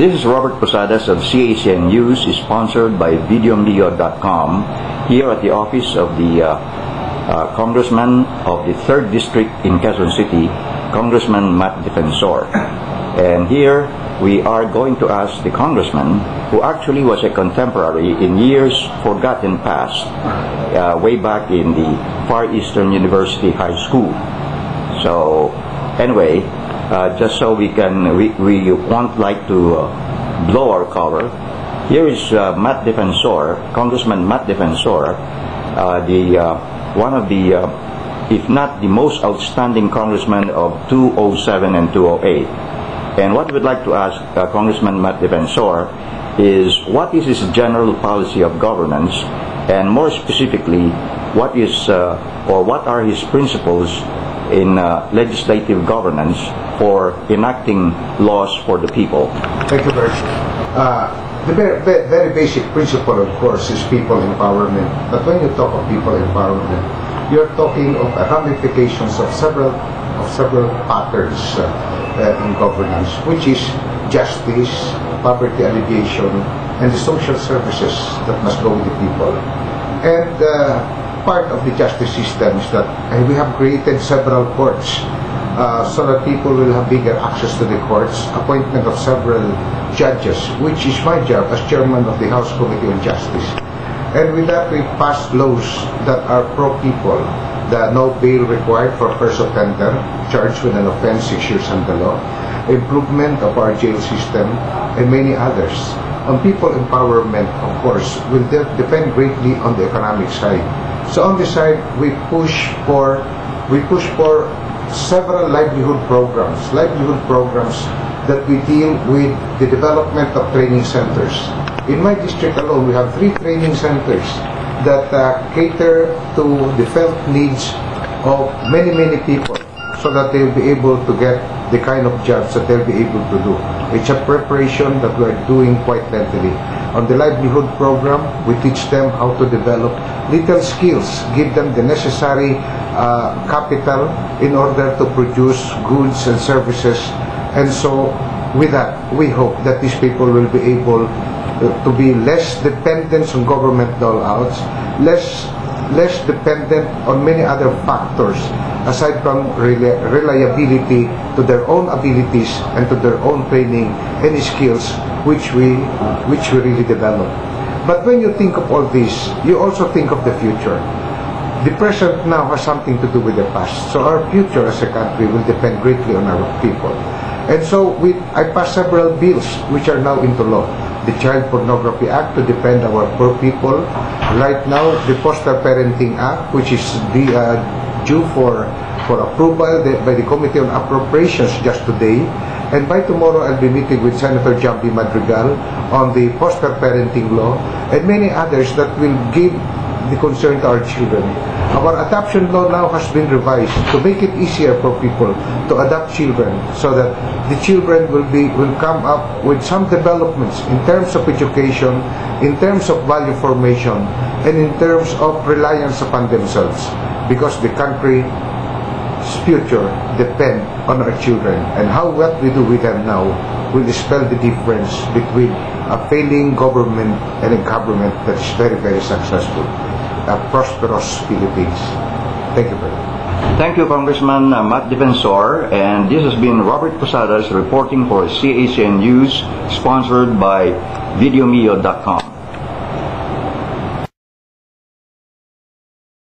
This is Robert Posadas of CACN News, sponsored by videomeo.com, here at the office of the Congressman of the 3rd District in Quezon City, Congressman Matt Defensor. And here we are going to ask the Congressman, who actually was a contemporary in years forgotten past, way back in the Far Eastern University High School. So anyway, just so we won't like to blow our cover, here is Matt Defensor, Congressman Matt Defensor, one of the, if not the most outstanding congressman of 2007 and 2008. And what we'd like to ask Congressman Matt Defensor is, what is his general policy of governance, and more specifically, what is or what are his principles in legislative governance for enacting laws for the people? Thank you very much. The very basic principle, of course, is people empowerment. But when you talk of people empowerment, you're talking of ramifications of several patterns in governance, which is justice, poverty alleviation, and the social services that must go with the people. And part of the justice system is that we have created several courts so that people will have bigger access to the courts, appointment of several judges, which is my job as chairman of the House Committee on Justice. And with that, we passed laws that are pro-people. The no bail required for first offender charged with an offense 6 years under law, improvement of our jail system, and many others. On people empowerment, of course, will depend greatly on the economic side. So on this side, we push for several livelihood programs that we deal with the development of training centers. In my district alone, we have 3 training centers that cater to the felt needs of many people, so that they'll be able to get the kind of jobs that they'll be able to do. It's a preparation that we're doing quite lengthily. On the livelihood program, we teach them how to develop little skills, give them the necessary capital in order to produce goods and services. And so with that, we hope that these people will be able to be less dependent on government dole-outs, less dependent on many other factors aside from reliability to their own abilities and to their own training and skills which we really develop. But when you think of all this, you also think of the future. The present now has something to do with the past, so our future as a country will depend greatly on our people. And so I passed several bills which are now into law. The Child Pornography Act to defend our poor people. Right now, the Foster Parenting Act, which is due for approval by the Committee on Appropriations just today. And by tomorrow, I'll be meeting with Senator John B. Madrigal on the foster parenting law and many others that will give the concern to our children. Our adoption law now has been revised to make it easier for people to adopt children, so that the children will come up with some developments in terms of education, in terms of value formation, and in terms of reliance upon themselves, because the country's future depends on our children, and what we do with them now will spell the difference between a failing government and a government that is very successful. A prosperous Philippines. Thank you very much. Thank you, Congressman Matt Defensor, and this has been Robert Posadas reporting for CACN News, sponsored by videomeo.com.